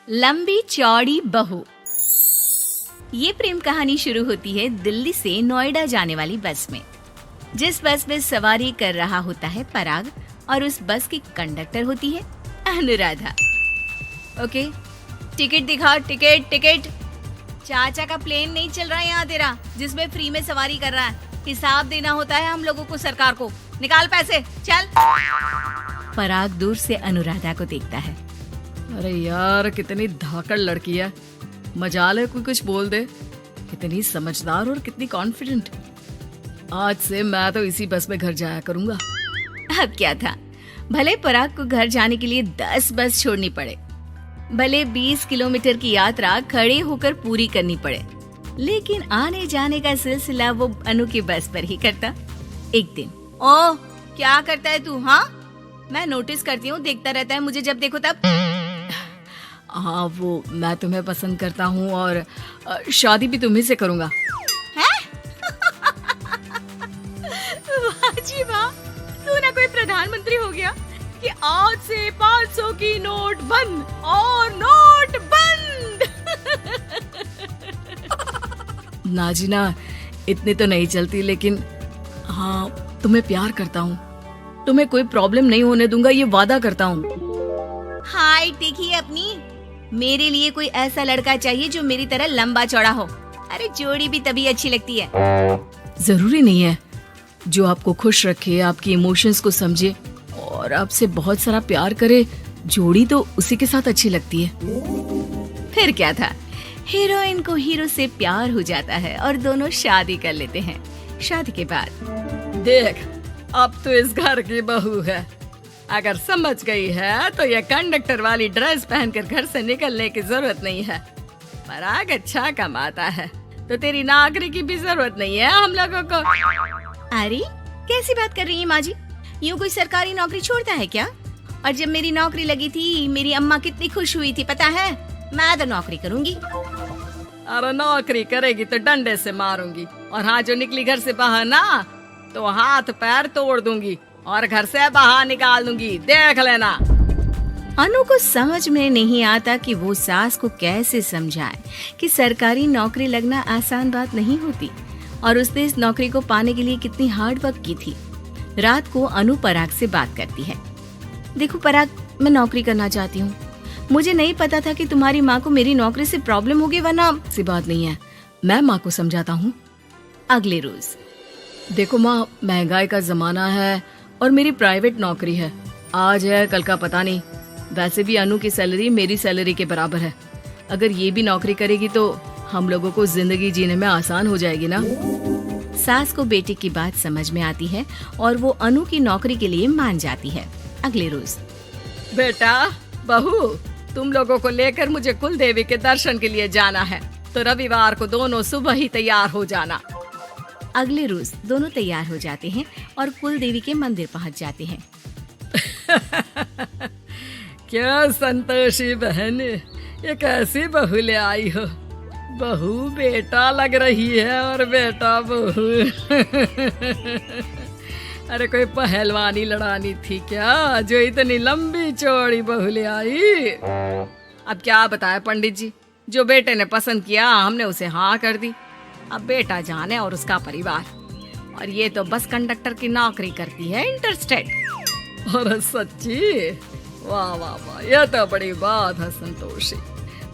लंबी चौड़ी बहू। ये प्रेम कहानी शुरू होती है दिल्ली से नोएडा जाने वाली बस में। जिस बस में सवारी कर रहा होता है पराग और उस बस की कंडक्टर होती है अनुराधा। ओके, टिकट दिखा, टिकट टिकट। चाचा का प्लेन नहीं चल रहा है यहाँ तेरा, जिसमें फ्री में सवारी कर रहा है। हिसाब देना होता है हम लोगों को, सरकार को। निकाल पैसे, चल। पराग दूर से अनुराधा को देखता है। अरे यार, कितनी धाकड़ लड़की है। मजाल है कोई कुछ बोल दे। कितनी समझदार और कितनी कॉन्फिडेंट। आज से मैं तो इसी बस में घर जाया करूंगा। अब क्या था, भले पराग को घर जाने के लिए 10 बस छोड़नी पड़े, भले 20 किलोमीटर की यात्रा खड़े होकर पूरी करनी पड़े, लेकिन आने जाने का सिलसिला वो अनु की बस पर ही करता। एक दिन, ओह क्या करता है तू? हाँ, मैं नोटिस करती हूँ, देखता रहता है मुझे जब देखो तब। हाँ, वो मैं तुम्हें पसंद करता हूँ और शादी भी तुम्ही से करूंगा। वाह जी वाह, तू ना कोई प्रधानमंत्री हो गया कि आज से 500 की नोट बंद और नोट बंद। नाजिना, इतनी तो नहीं चलती, लेकिन हाँ, तुम्हें प्यार करता हूँ। तुम्हें कोई प्रॉब्लम नहीं होने दूंगा, ये वादा करता हूँ। हाइट देखिए अपनी। मेरे लिए कोई ऐसा लड़का चाहिए जो मेरी तरह लंबा चौड़ा हो। अरे जोड़ी भी तभी अच्छी लगती है। जरूरी नहीं है, जो आपको खुश रखे, आपकी इमोशंस को समझे और आपसे बहुत सारा प्यार करे, जोड़ी तो उसी के साथ अच्छी लगती है। फिर क्या था, हीरोइन को हीरो से प्यार हो जाता है और दोनों शादी कर लेते हैं। शादी के बाद देख, अब तो इस घर की बहू है। अगर समझ गई है तो ये कंडक्टर वाली ड्रेस पहनकर घर से निकलने की जरूरत नहीं है। पराग अच्छा कमाता है तो तेरी नौकरी की भी जरूरत नहीं है हम लोगों को। अरे कैसी बात कर रही है माँ जी? यूँ कोई सरकारी नौकरी छोड़ता है क्या? और जब मेरी नौकरी लगी थी, मेरी अम्मा कितनी खुश हुई थी पता है? मैं तो नौकरी करूँगी। अरे नौकरी करेगी तो डंडे से मारूंगी, और हाँ, जो निकली घर से बाहर ना तो हाथ पैर तोड़ दूंगी और घर से बाहर निकाल दूंगी, देख लेना। अनु को समझ में नहीं आता कि वो सास को कैसे समझाए कि सरकारी नौकरी लगना आसान बात नहीं होती, और उसने इस नौकरी को पाने के लिए कितनी हार्ड वर्क की थी। रात को अनु पराग से बात करती है। देखो पराग, मैं नौकरी करना चाहती हूँ। मुझे नहीं पता था कि तुम्हारी माँ को मेरी नौकरी से प्रॉब्लम होगी, वरना। सी बात नहीं है, मैं माँ को समझाता हूँ। अगले रोज, देखो माँ, महंगाई का जमाना है और मेरी प्राइवेट नौकरी है। आज है कल का पता नहीं। वैसे भी अनु की सैलरी मेरी सैलरी के बराबर है। अगर ये भी नौकरी करेगी तो हम लोगों को जिंदगी जीने में आसान हो जाएगी ना। सास को बेटे की बात समझ में आती है और वो अनु की नौकरी के लिए मान जाती है। अगले रोज, बेटा बहू, तुम लोगों को लेकर मुझे कुल देवी के दर्शन के लिए जाना है, तो रविवार को दोनों सुबह ही तैयार हो जाना। अगले रोज दोनों तैयार हो जाते हैं और कुल देवी के मंदिर पहुंच जाते हैं। क्या संतोषी बहन, ये कैसी बहू ले आई हो? बहू बेटा लग रही है और बेटा बहू। अरे कोई पहलवानी लड़ानी थी क्या, जो इतनी लंबी चौड़ी बहू ले आई? अब क्या बताए पंडित जी, जो बेटे ने पसंद किया हमने उसे हाँ कर दी। अब बेटा जाने और उसका परिवार। और ये तो बस कंडक्टर की नौकरी करती है, इंटरस्टेट। और सच्ची, वाह वाह वाह, यह तो बड़ी बात है संतोषी।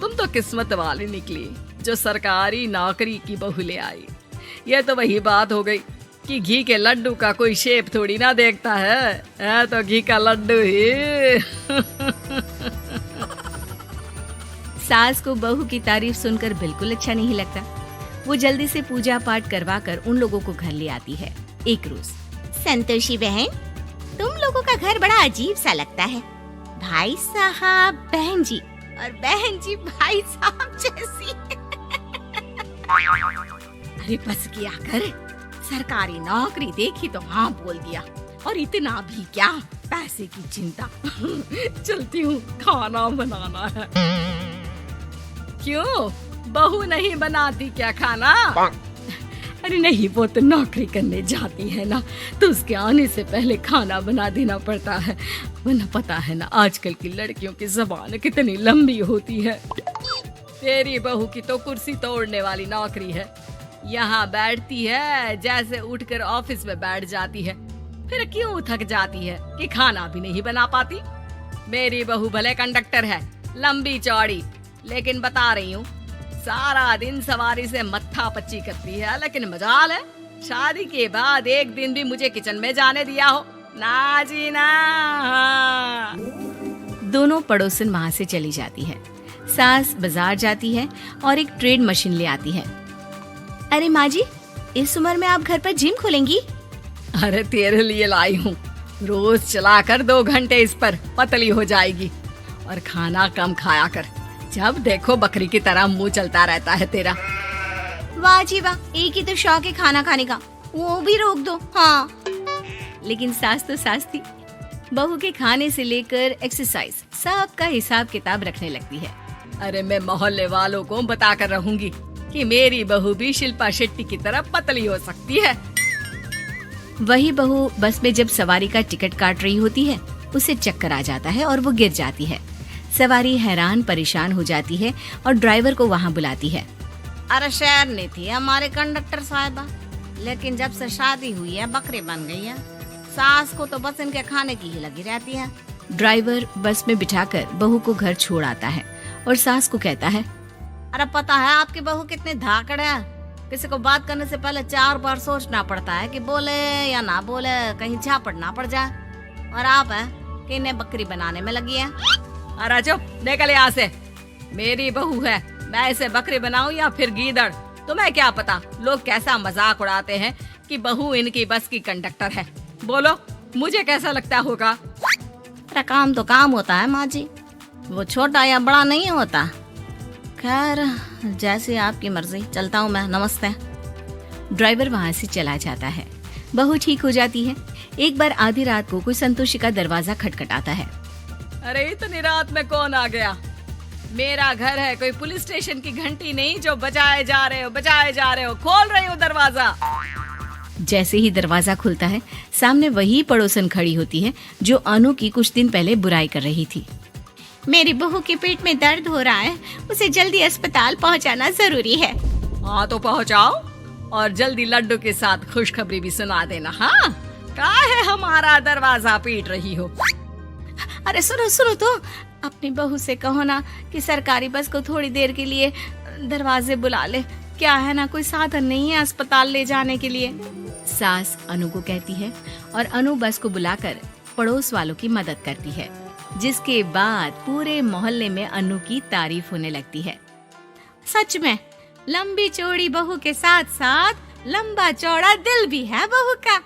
तुम तो किस्मत वाली निकली जो सरकारी नौकरी की बहू ले आई। यह तो वही बात हो गई कि घी के लड्डू का कोई शेप थोड़ी ना देखता है तो घी का लड्डू ही। सास को बहू की तारीफ सुनकर बिल्कुल अच्छा नहीं लगता। वो जल्दी से पूजा पाठ करवा कर उन लोगों को घर ले आती है। एक रोज, संतोषी बहन, तुम लोगों का घर बड़ा अजीब सा लगता है। भाई साहब बहन जी और बहन जी भाई साहब जैसी। अरे बस किया कर, सरकारी नौकरी देखी तो हाँ बोल दिया, और इतना भी क्या, पैसे की चिंता। चलती हूँ, खाना बनाना है। क्यों, बहू नहीं बनाती क्या खाना? अरे नहीं, वो तो नौकरी करने जाती है ना, तो उसके आने से पहले खाना बना देना पड़ता है, वरना पता है ना आजकल की लड़कियों की ज़बान कितनी लंबी होती है। तेरी बहू की तो कुर्सी तोड़ने वाली नौकरी है, यहाँ बैठती है जैसे उठकर ऑफिस में बैठ जाती है, फिर क्यों थक जाती है कि खाना भी नहीं बना पाती। मेरी बहू भले कंडक्टर है, लंबी चौड़ी, लेकिन बता रही हूँ सारा दिन सवारी से मत्था पच्ची करती है, लेकिन मजाल है शादी के बाद एक दिन भी मुझे किचन में जाने दिया हो ना जी ना। दोनों पड़ोसन वहाँ से चली जाती है। सास बाजार जाती है और एक ट्रेड मशीन ले आती है। अरे माँ जी, इस उम्र में आप घर पर जिम खोलेंगी? अरे तेरे लिए लाई हूँ, रोज चलाकर 2 घंटे इस पर, पतली हो जाएगी। और खाना कम खाया कर, जब देखो बकरी की तरह मुंह चलता रहता है तेरा। वाह जी वाह, एक ही तो शौक है खाना खाने का, वो भी रोक दो। हाँ, लेकिन सास तो सास थी, बहू के खाने से लेकर एक्सरसाइज सब का हिसाब किताब रखने लगती है। अरे मैं मोहल्ले वालों को बताकर रहूंगी कि मेरी बहू भी शिल्पा शेट्टी की तरह पतली हो सकती है। वही बहू बस में जब सवारी का टिकट काट रही होती है, उसे चक्कर आ जाता है और वो गिर जाती है। सवारी हैरान परेशान हो जाती है और ड्राइवर को वहाँ बुलाती है। अरे शहर नहीं थी हमारे कंडक्टर साहिबा, लेकिन जब से शादी हुई है बकरी बन गई है। सास को तो बस इनके खाने की ही लगी रहती है। ड्राइवर बस में बिठाकर बहू को घर छोड़ आता है और सास को कहता है, अरे पता है आपकी बहू कितनी धाकड़ है, किसी को बात करने से पहले 4 बार सोचना पड़ता है कि बोले या ना बोले, कहीं झापड़ ना पड़ जाए। और आप है कि इन्हें बकरी बनाने में लगी है। अरे चुप, निकल यहाँ से। मेरी बहू है, मैं इसे बकरी बनाऊं या फिर गीदड़, तुम्हें क्या पता लोग कैसा मजाक उड़ाते हैं कि बहू इनकी बस की कंडक्टर है। बोलो मुझे कैसा लगता होगा? अरे काम तो काम होता है माँ जी, वो छोटा या बड़ा नहीं होता। खैर जैसी आपकी मर्जी, चलता हूँ मैं, नमस्ते। ड्राइवर वहाँ से चला जाता है। बहू ठीक हो जाती है। एक बार आधी रात को कोई संतोषी का दरवाजा खटखटाता है। अरे इतनी रात में कौन आ गया? मेरा घर है, कोई पुलिस स्टेशन की घंटी नहीं जो बजाए जा रहे हो। खोल रही हो दरवाजा। जैसे ही दरवाजा खुलता है, सामने वही पड़ोसन खड़ी होती है जो अनु की कुछ दिन पहले बुराई कर रही थी। मेरी बहू के पेट में दर्द हो रहा है, उसे जल्दी अस्पताल पहुंचाना जरूरी है। हाँ तो पहुंचाओ, और जल्दी लड्डू के साथ खुशखबरी भी सुना देना। हाँ, काहे हमारा दरवाजा पीट रही हो? अरे सुनो तो, अपनी बहू से कहो ना कि सरकारी बस को थोड़ी देर के लिए दरवाजे बुला ले। क्या है ना, कोई साधन नहीं है अस्पताल ले जाने के लिए। सास अनु को कहती है और अनु बस को बुलाकर पड़ोस वालों की मदद करती है, जिसके बाद पूरे मोहल्ले में अनु की तारीफ होने लगती है। सच में लंबी चौड़ी बहू के साथ साथ लंबा चौड़ा दिल भी है बहू का।